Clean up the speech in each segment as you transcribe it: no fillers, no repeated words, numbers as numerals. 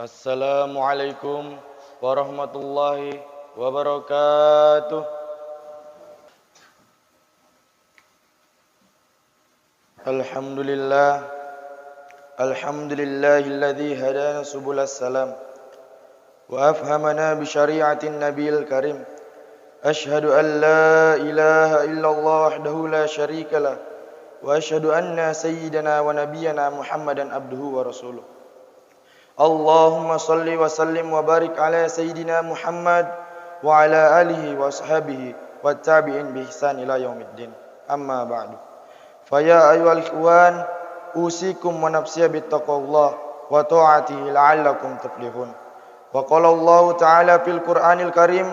Assalamualaikum warahmatullahi wabarakatuh. Alhamdulillah, alhamdulillahilladzi hadana subulas salam wa afhamana bi syari'atin nabiyil karim. Ashhadu an la ilaha illallah wahdahu la syarika lah wa ashhadu anna sayyidana wa nabiyyana Muhammadan abduhu wa rasuluh. Allahumma salli wa sallim wa barik ala sayyidina Muhammad wa ala alihi wa ashabihi wa tabi'in bi ihsan ila yaumiddin. Amma ba'du. Faya ayyuhal ikhwan, usikum wa nafsiya bittaqwallah wa ta'atihi la'allakum tuflihun. Wa qala Allah ta'ala fil Qur'anil Karim,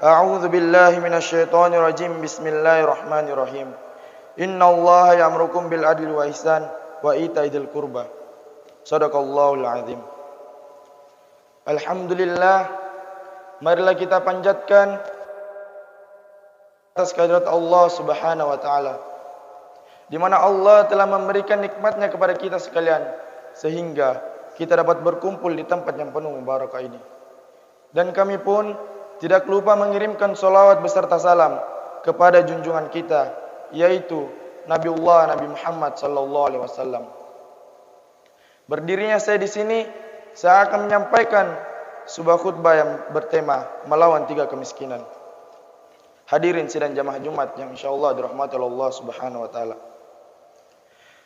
a'udzu billahi minasy syaithanir rajim. Bismillahirrahmanirrahim. Innallaha ya'murukum bil adli wa ihsan wa ita'i dzil qurba. Shadaqallahul azim. Alhamdulillah, marilah kita panjatkan atas kehadirat Allah Subhanahu wa taala, di mana Allah telah memberikan nikmatnya kepada kita sekalian sehingga kita dapat berkumpul di tempat yang penuh barakah ini. Dan kami pun tidak lupa mengirimkan salawat beserta salam kepada junjungan kita, yaitu Nabiullah Nabi Muhammad sallallahu alaihi wasallam. Berdirinya saya di sini, saya akan menyampaikan sebuah khutbah yang bertema melawan 3 kemiskinan. Hadirin sidang jamaah Jumat yang insyaallah dirahmati Allah Subhanahu wa taala.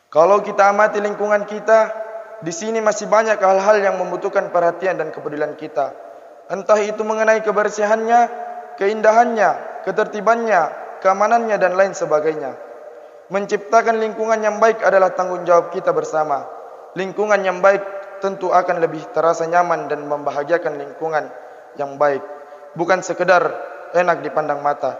Kalau kita amati lingkungan kita, di sini masih banyak hal-hal yang membutuhkan perhatian dan kepedulian kita. Entah itu mengenai kebersihannya, keindahannya, ketertibannya, keamanannya dan lain sebagainya. Menciptakan lingkungan yang baik adalah tanggung jawab kita bersama. Lingkungan yang baik tentu akan lebih terasa nyaman dan membahagiakan lingkungan yang baik. Bukan sekedar enak dipandang mata,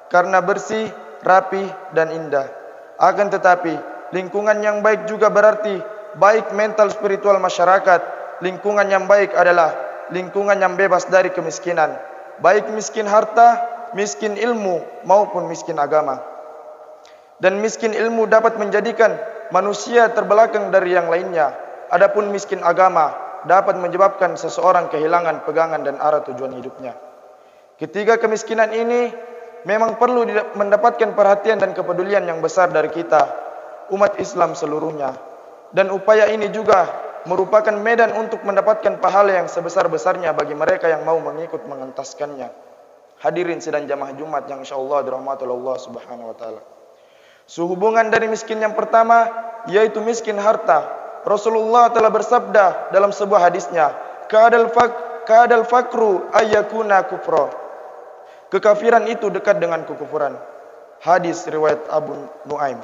karena bersih, rapi, dan indah. Akan tetapi, lingkungan yang baik juga berarti baik mental spiritual masyarakat. Lingkungan yang baik adalah lingkungan yang bebas dari kemiskinan. Baik miskin harta, miskin ilmu, maupun miskin agama. Dan miskin ilmu dapat menjadikan manusia terbelakang dari yang lainnya. Adapun miskin agama dapat menyebabkan seseorang kehilangan pegangan dan arah tujuan hidupnya. Ketiga kemiskinan ini memang perlu mendapatkan perhatian dan kepedulian yang besar dari kita, umat Islam seluruhnya. Dan upaya ini juga merupakan medan untuk mendapatkan pahala yang sebesar-besarnya bagi mereka yang mau mengikut mengentaskannya. Hadirin sidang jamaah Jumat yang insyaallah dirahmati Allah Subhanahu wa taala. Sehubungan dari miskin yang pertama, yaitu miskin harta. Rasulullah telah bersabda dalam sebuah hadisnya, Kadal fakru ayyakuna kufra. Kekafiran itu dekat dengan kekufuran. Hadis riwayat Abu Nuaim.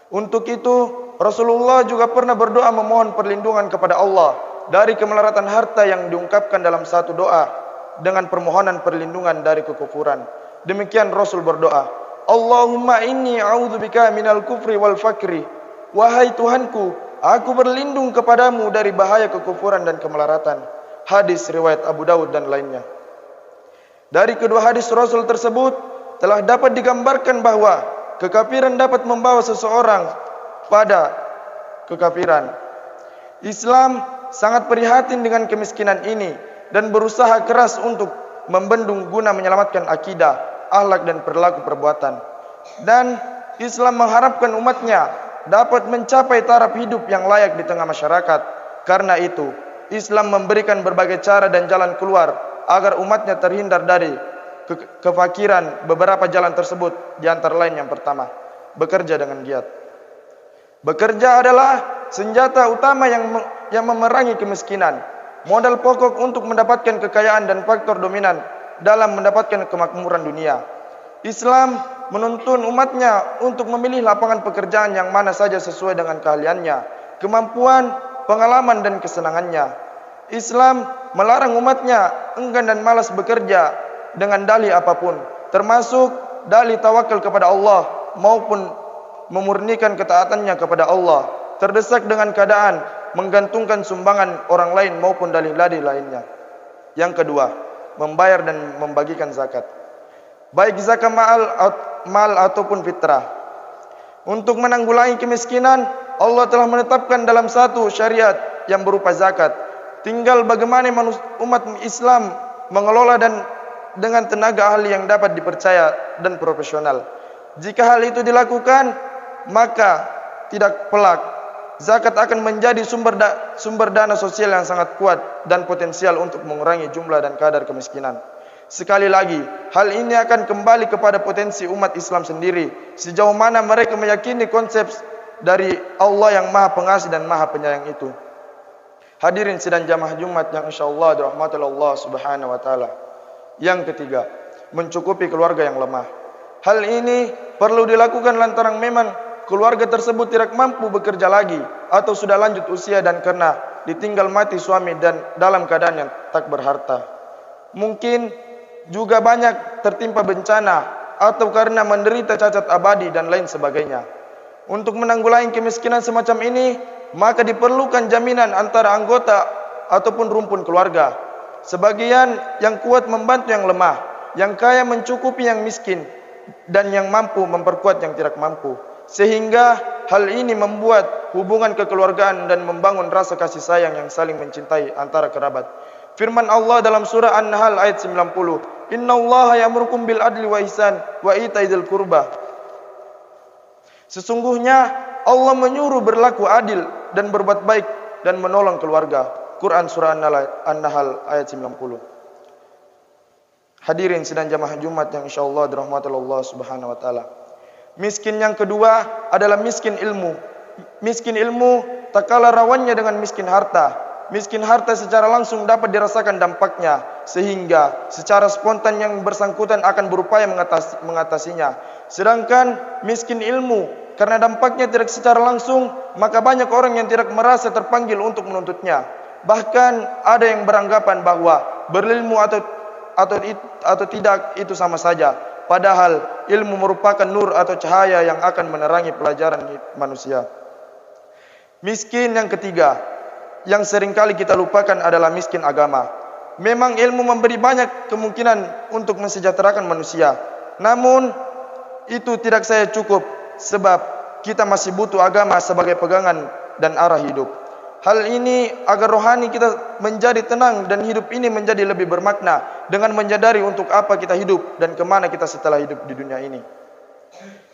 Untuk itu, Rasulullah juga pernah berdoa memohon perlindungan kepada Allah dari kemelaratan harta yang diungkapkan dalam satu doa dengan permohonan perlindungan dari kekufuran. Demikian Rasul berdoa, Allahumma inni a'udzubika minal kufri wal fakri. Wahai Tuhanku, aku berlindung kepadamu dari bahaya kekufuran dan kemelaratan. Hadis riwayat Abu Daud dan lainnya. Dari kedua hadis Rasul tersebut telah dapat digambarkan bahwa kekafiran dapat membawa seseorang pada kekafiran. Islam sangat prihatin dengan kemiskinan ini dan berusaha keras untuk membendung guna menyelamatkan akidah, akhlak dan perilaku perbuatan. Dan Islam mengharapkan umatnya dapat mencapai taraf hidup yang layak di tengah masyarakat. Karena itu, Islam memberikan berbagai cara dan jalan keluar agar umatnya terhindar dari kefakiran. Beberapa jalan tersebut di antara lain yang pertama, bekerja dengan giat. Bekerja adalah senjata utama yang memerangi kemiskinan. Modal pokok untuk mendapatkan kekayaan dan faktor dominan dalam mendapatkan kemakmuran dunia. Islam menuntun umatnya untuk memilih lapangan pekerjaan yang mana saja sesuai dengan keahliannya, kemampuan, pengalaman dan kesenangannya. Islam melarang umatnya enggan dan malas bekerja dengan dalih apapun, termasuk dalih tawakal kepada Allah maupun memurnikan ketaatannya kepada Allah, terdesak dengan keadaan menggantungkan sumbangan orang lain maupun dalih-dalih lainnya. Yang kedua, membayar dan membagikan zakat. Baik zakat mal ataupun fitrah. Untuk menanggulangi kemiskinan, Allah telah menetapkan dalam satu syariat yang berupa zakat. Tinggal bagaimana umat Islam mengelola dan dengan tenaga ahli yang dapat dipercaya dan profesional. Jika hal itu dilakukan, maka tidak pelak zakat akan menjadi sumber dana sosial yang sangat kuat dan potensial untuk mengurangi jumlah dan kadar kemiskinan. Sekali lagi, hal ini akan kembali kepada potensi umat Islam sendiri, sejauh mana mereka meyakini konsep dari Allah yang Maha Pengasih dan Maha Penyayang itu. Hadirin sidang jamaah Jumat yang insyaallah dirahmati Allah Subhanahu wa taala. Yang ketiga, mencukupi keluarga yang lemah. Hal ini perlu dilakukan lantaran memang keluarga tersebut tidak mampu bekerja lagi atau sudah lanjut usia dan karena ditinggal mati suami dan dalam keadaan yang tak berharta. Mungkin juga banyak tertimpa bencana atau karena menderita cacat abadi dan lain sebagainya. Untuk menanggulangi kemiskinan semacam ini, maka diperlukan jaminan antara anggota ataupun rumpun keluarga. Sebagian yang kuat membantu yang lemah, yang kaya mencukupi yang miskin, dan yang mampu memperkuat yang tidak mampu. Sehingga hal ini membuat hubungan kekeluargaan dan membangun rasa kasih sayang yang saling mencintai antara kerabat. Firman Allah dalam surah An-Nahl ayat 90, "Innallaha ya'murukum bil adli wa ihsan wa ita'i dzil qurba." Sesungguhnya Allah menyuruh berlaku adil dan berbuat baik dan menolong keluarga. Quran surah An-Nahl ayat 90. Hadirin sidang jamaah Jumat yang insyaallah dirahmati Allah Subhanahu wa taala. Miskin yang kedua adalah miskin ilmu. Miskin ilmu tak kalah rawannya dengan miskin harta. Miskin harta secara langsung dapat dirasakan dampaknya, sehingga secara spontan yang bersangkutan akan berupaya mengatasinya. Sedangkan miskin ilmu, karena dampaknya tidak secara langsung, maka banyak orang yang tidak merasa terpanggil untuk menuntutnya. Bahkan ada yang beranggapan bahwa berilmu atau tidak itu sama saja. Padahal ilmu merupakan nur atau cahaya yang akan menerangi pelajaran manusia. Miskin yang ketiga, yang seringkali kita lupakan adalah miskin agama. Memang ilmu memberi banyak kemungkinan untuk mensejahterakan manusia. Namun itu tidak saya cukup, sebab kita masih butuh agama sebagai pegangan dan arah hidup. Hal ini agar rohani kita menjadi tenang dan hidup ini menjadi lebih bermakna dengan menyadari untuk apa kita hidup dan kemana kita setelah hidup di dunia ini.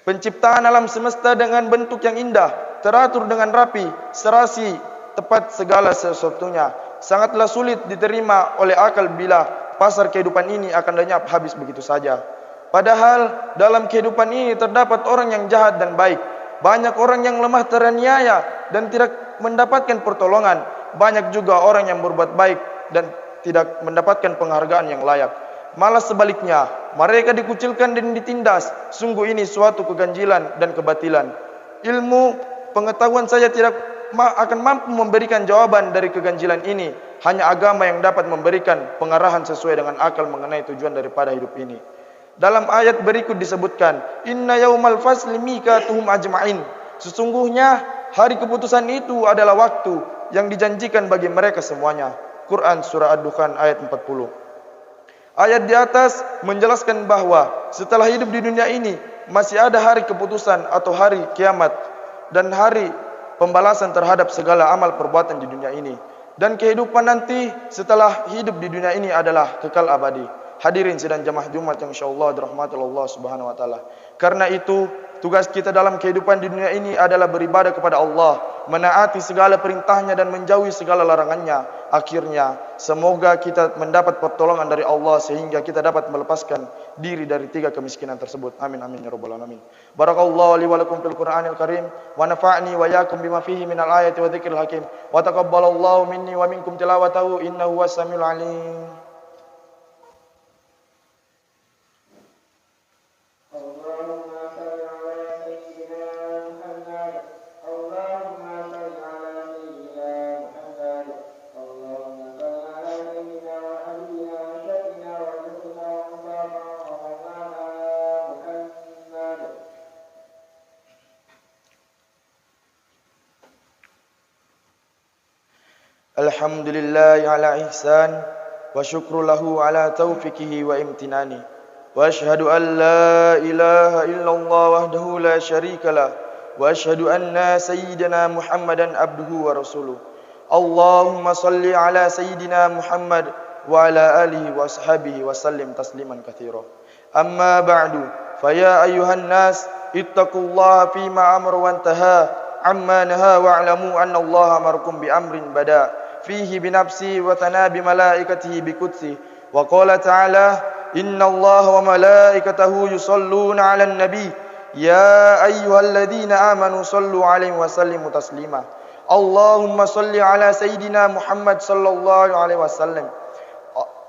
Penciptaan alam semesta dengan bentuk yang indah, teratur dengan rapi, serasi, tepat segala sesuatunya, sangatlah sulit diterima oleh akal bila pasar kehidupan ini akan lenyap habis begitu saja. Padahal dalam kehidupan ini terdapat orang yang jahat dan baik. Banyak orang yang lemah teraniaya dan tidak mendapatkan pertolongan. Banyak juga orang yang berbuat baik dan tidak mendapatkan penghargaan yang layak. Malah sebaliknya, mereka dikucilkan dan ditindas. Sungguh ini suatu keganjilan dan kebatilan. Ilmu, pengetahuan saja tidak akan mampu memberikan jawaban dari keganjilan ini. Hanya agama yang dapat memberikan pengarahan sesuai dengan akal mengenai tujuan daripada hidup ini. Dalam ayat berikut disebutkan, "Inna yaumal fasli mikatuhum ajma'in." Sesungguhnya hari keputusan itu adalah waktu yang dijanjikan bagi mereka semuanya. Quran surah Ad-Dukhan ayat 40. Ayat di atas menjelaskan bahwa setelah hidup di dunia ini masih ada hari keputusan atau hari kiamat dan hari pembalasan terhadap segala amal perbuatan di dunia ini. Dan kehidupan nanti setelah hidup di dunia ini adalah kekal abadi. Hadirin sidang jamaah Jumat yang insyaallah dirahmati Allah Subhanahu wa taala. Karena itu, tugas kita dalam kehidupan di dunia ini adalah beribadah kepada Allah, menaati segala perintahnya dan menjauhi segala larangannya. Akhirnya, semoga kita mendapat pertolongan dari Allah sehingga kita dapat melepaskan diri dari tiga kemiskinan tersebut. Amin amin ya rabbal alamin. Barakallahu li wa lakum fil Qur'anil Karim wa nafa'ni wa iyyakum bima fihi minal ayati wa dzikril hakim. Wa taqabbalallahu minni wa minkum tilawatahu innahu was-samiul alim. Alhamdulillah ala ihsan wa syukru lahu ala taufiqihi wa imtinani wa ashhadu an la ilaha illallah wahdahu la syarika lah wa ashhadu anna sayyidina Muhammadan abduhu wa rasuluh. اللهم صل على سيدنا محمد وعلى آله وأصحابه وسلم تسليما كثيرا. أما بعد فيا أيها الناس اتقوا الله فيما أمر وانتهى عما نهى واعلموا أن الله أمركم بأمر بدأ فيه بنفسه وثنى بملائكته بقدسه وقال تعالى إن الله وملائكته يصلون على النبي يا أيها الذين آمنوا صلوا عليه وسلموا تسليما. اللهم صل على سيدنا محمد صلى الله عليه وسلم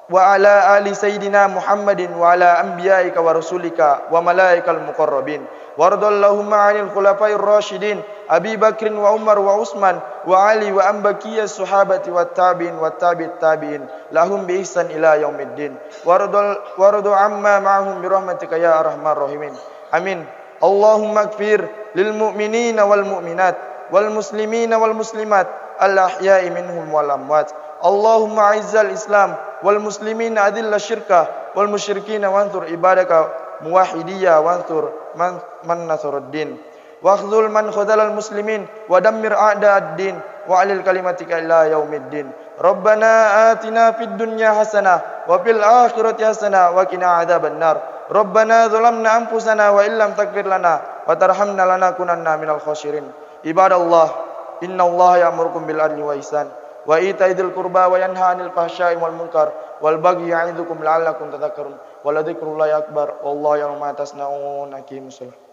وعلى آل سيدنا محمد وعلى أنبيائك ورسولك وملائكة المقربين وارض اللهم عن الخلفاء الراشدين أبي بكر وعمر وعثمان وعلي وأن بقية الصحابة والتابعين والتابع التابعين لهم بإحسان إلى يوم الدين وارض عما معهم برحمتك يا أرحم الراحمين آمين. اللهم اغفر للمؤمنين والمؤمنات والمسلمين والمسلمات الأحياء منهم والأموات. اللهم أعز الإسلام والمسلمين أذل الشرك والمشركين وانصر عبادك موحدية وانصر من نصر الدين واخذل من خذل المسلمين ودمر أعداء الدين وعلى كلمتك إلى يوم الدين. ربنا آتنا في الدنيا حسنة وفي الآخرة حسنة وقنا عذاب النار. ربنا ظلمنا أنفسنا وإن لم تغفر لنا وترحمنا لنكونن من الخاسرين. عباد الله إن الله يأمركم بالعدل والإحسان وإيتاء ذي القربى وينهى عن الفحشاء والمنكر والبغي يعظكم لعلكم تذكرون ولذكر الله أكبر والله يعلم ما تصنعون. أقيموا الصلاة.